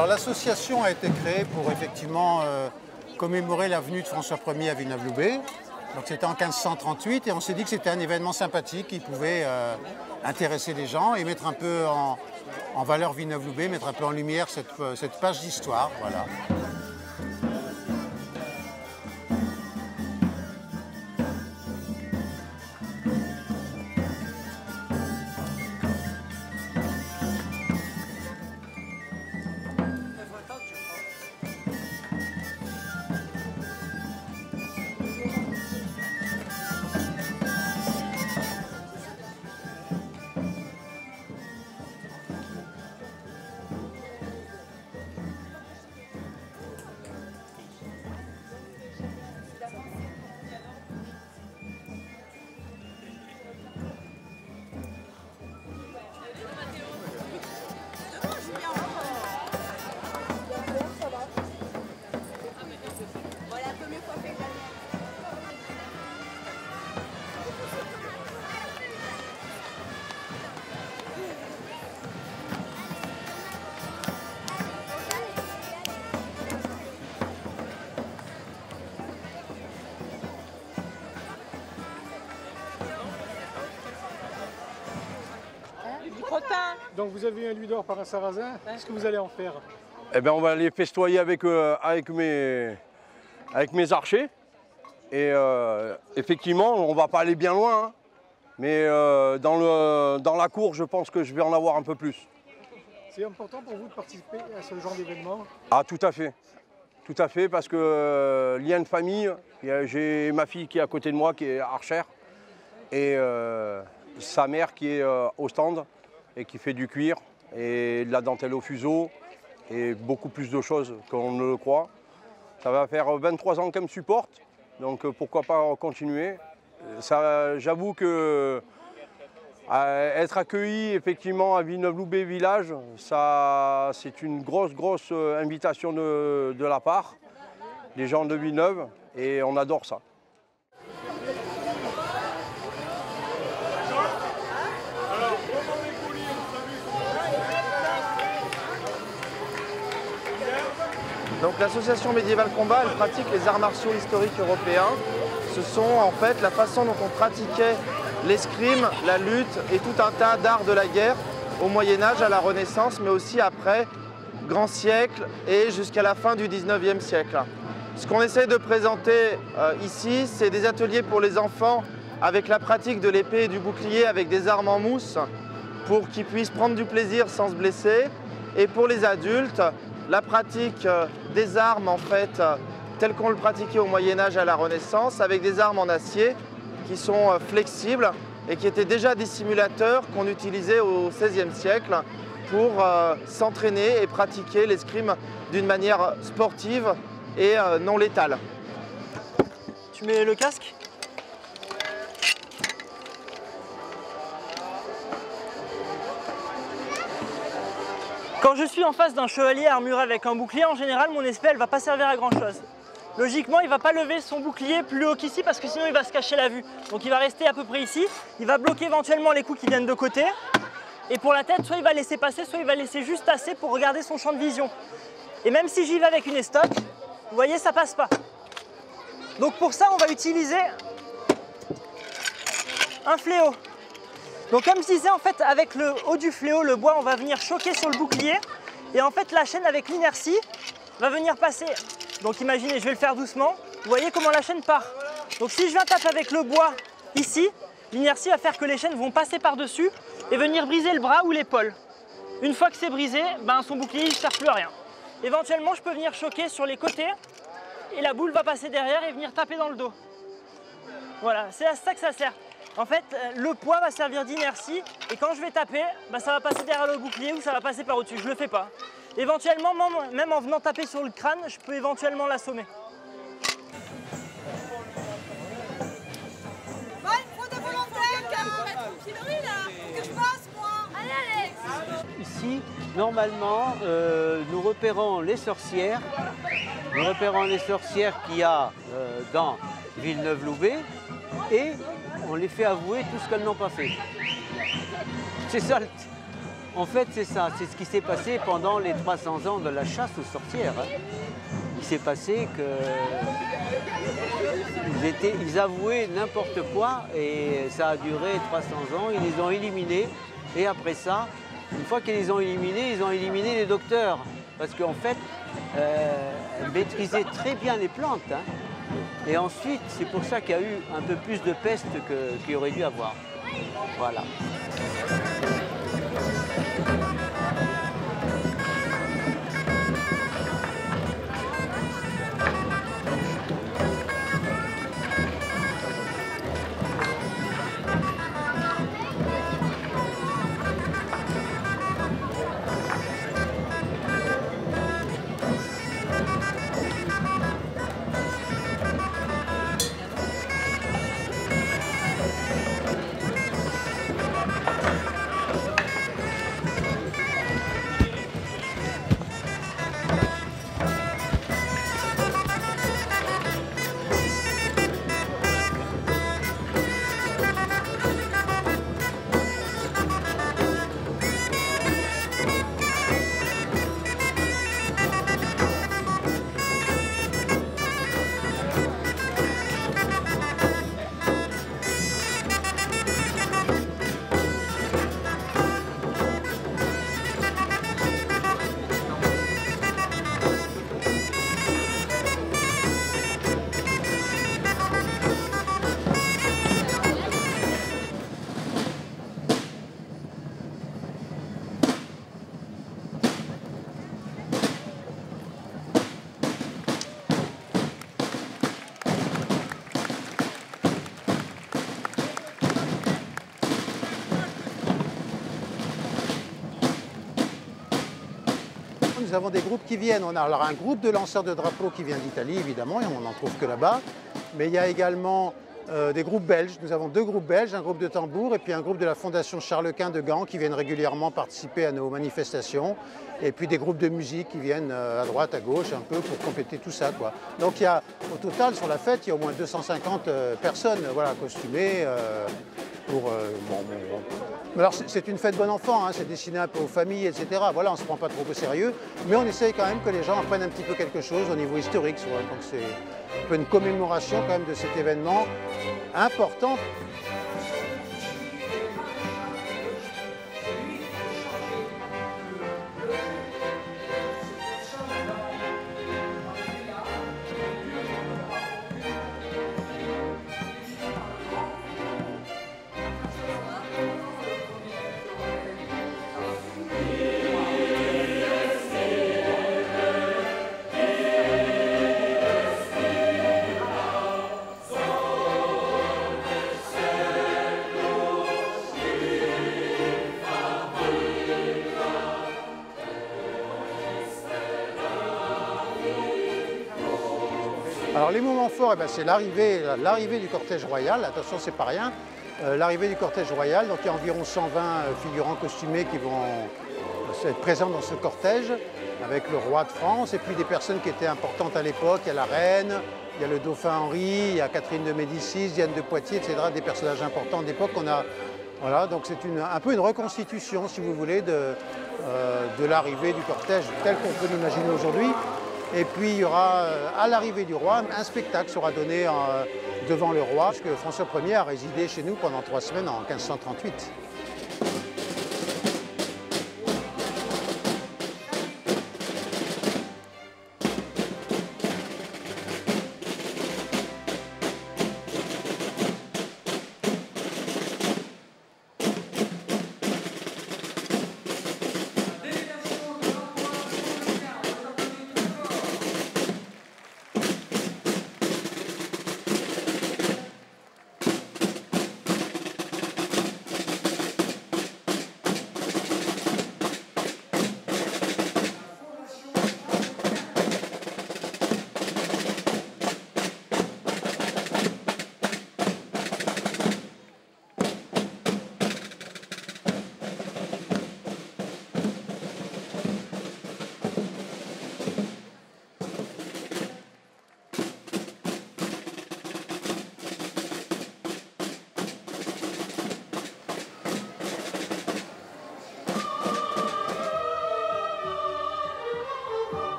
Alors l'association a été créée pour effectivement commémorer la venue de François Ier à Villeneuve-Loubet. Donc c'était en 1538 et on s'est dit que c'était un événement sympathique qui pouvait intéresser les gens et mettre un peu en valeur Villeneuve-Loubet, mettre un peu en lumière cette page d'histoire. Voilà. Donc vous avez eu un louis d'or par un sarrasin, qu'est-ce que vous allez en faire? Eh bien on va les festoyer avec mes archers. Et effectivement, on ne va pas aller bien loin, hein, mais dans la cour, je pense que je vais en avoir un peu plus. C'est important pour vous de participer à ce genre d'événement? Ah tout à fait, parce que lien de famille, j'ai ma fille qui est à côté de moi, qui est archère, et sa mère qui est au stand, et qui fait du cuir, et de la dentelle au fuseau, et beaucoup plus de choses qu'on ne le croit. Ça va faire 23 ans qu'elle me supporte, donc pourquoi pas continuer. J'avoue que être accueilli effectivement à Villeneuve-Loubet village, c'est une grosse invitation de la part des gens de Villeneuve, et on adore ça. Donc l'association Médiéval Combat, elle pratique les arts martiaux historiques européens. Ce sont en fait la façon dont on pratiquait l'escrime, la lutte et tout un tas d'arts de la guerre au Moyen-Âge, à la Renaissance, mais aussi après, grand siècle et jusqu'à la fin du 19e siècle. Ce qu'on essaie de présenter ici, c'est des ateliers pour les enfants avec la pratique de l'épée et du bouclier avec des armes en mousse pour qu'ils puissent prendre du plaisir sans se blesser. Et pour les adultes, la pratique des armes en fait telles qu'on le pratiquait au Moyen-Âge à la Renaissance avec des armes en acier qui sont flexibles et qui étaient déjà des simulateurs qu'on utilisait au XVIe siècle pour s'entraîner et pratiquer l'escrime d'une manière sportive et non létale. Tu mets le casque ? Quand je suis en face d'un chevalier armuré avec un bouclier, en général, mon épée, elle ne va pas servir à grand chose. Logiquement, il ne va pas lever son bouclier plus haut qu'ici parce que sinon il va se cacher la vue. Donc il va rester à peu près ici, il va bloquer éventuellement les coups qui viennent de côté. Et pour la tête, soit il va laisser passer, soit il va laisser juste assez pour regarder son champ de vision. Et même si j'y vais avec une estoc, vous voyez, ça passe pas. Donc pour ça, on va utiliser un fléau. Donc comme je disais, en fait, avec le haut du fléau, le bois, on va venir choquer sur le bouclier. Et en fait, la chaîne, avec l'inertie, va venir passer. Donc imaginez, je vais le faire doucement. Vous voyez comment la chaîne part. Donc si je viens taper avec le bois ici, l'inertie va faire que les chaînes vont passer par-dessus et venir briser le bras ou l'épaule. Une fois que c'est brisé, ben, son bouclier ne sert plus à rien. Éventuellement, je peux venir choquer sur les côtés et la boule va passer derrière et venir taper dans le dos. Voilà, c'est à ça que ça sert. En fait, le poids va servir d'inertie et quand je vais taper, ben, ça va passer derrière le bouclier ou ça va passer par-dessus. Je ne le fais pas. Éventuellement, même en venant taper sur le crâne, je peux éventuellement l'assommer. Bon, il faut des volontaires, que je passe, moi. Allez, Alex. Ici, normalement, nous repérons les sorcières. Nous repérons les sorcières qu'il y a dans Villeneuve-Loubet et on les fait avouer tout ce qu'elles n'ont pas fait. C'est ça. En fait, c'est ça, c'est ce qui s'est passé pendant les 300 ans de la chasse aux sorcières. Hein. Il s'est passé qu'ils avouaient n'importe quoi et ça a duré 300 ans. Ils les ont éliminés et après ça, une fois qu'ils les ont éliminés, ils ont éliminé les docteurs. Parce qu'en fait, elles maîtrisaient très bien les plantes. Hein. Et ensuite, c'est pour ça qu'il y a eu un peu plus de peste qu'il y aurait dû avoir. Voilà. Nous avons des groupes qui viennent. On a alors un groupe de lanceurs de drapeaux qui vient d'Italie, évidemment, et on n'en trouve que là-bas. Mais il y a également des groupes belges. Nous avons 2 groupes belges, un groupe de tambour et puis un groupe de la Fondation Charles Quint de Gand qui viennent régulièrement participer à nos manifestations. Et puis des groupes de musique qui viennent à droite, à gauche, un peu pour compléter tout ça, quoi. Donc il y a, au total, sur la fête, il y a au moins 250 personnes voilà, costumées. Alors c'est une fête bon enfant, hein, c'est destiné un peu aux familles, etc. Voilà, on ne se prend pas trop au sérieux, mais on essaye quand même que les gens apprennent un petit peu quelque chose au niveau historique. Donc c'est un peu une commémoration quand même de cet événement important. Alors les moments forts, c'est l'arrivée du cortège royal. Attention, c'est pas rien. L'arrivée du cortège royal, donc il y a environ 120 figurants costumés qui vont être présents dans ce cortège, avec le roi de France, et puis des personnes qui étaient importantes à l'époque. Il y a la reine, il y a le dauphin Henri, il y a Catherine de Médicis, Diane de Poitiers, etc. Des personnages importants d'époque qu'on a. Voilà, donc c'est un peu une reconstitution, si vous voulez, de l'arrivée du cortège tel qu'on peut l'imaginer aujourd'hui. Et puis il y aura, à l'arrivée du roi, un spectacle sera donné devant le roi, puisque François Ier a résidé chez nous pendant 3 semaines en 1538.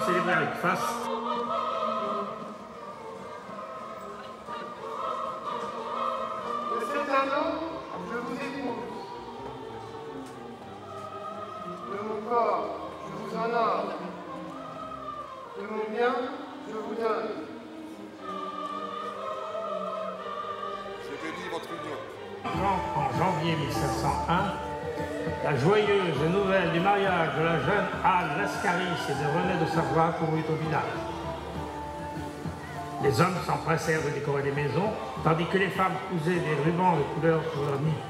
célébrer avec face. De cet anneau, je vous épouse. De mon corps, je vous honore. De mon bien, je vous donne. Je bénis votre union. En janvier 1501, la joyeuse nouvelle du mariage de la jeune Anne Lascaris et de René de Savoie courut au village. Les hommes s'empressèrent de décorer les maisons, tandis que les femmes cousaient des rubans de couleur sur leurs nids.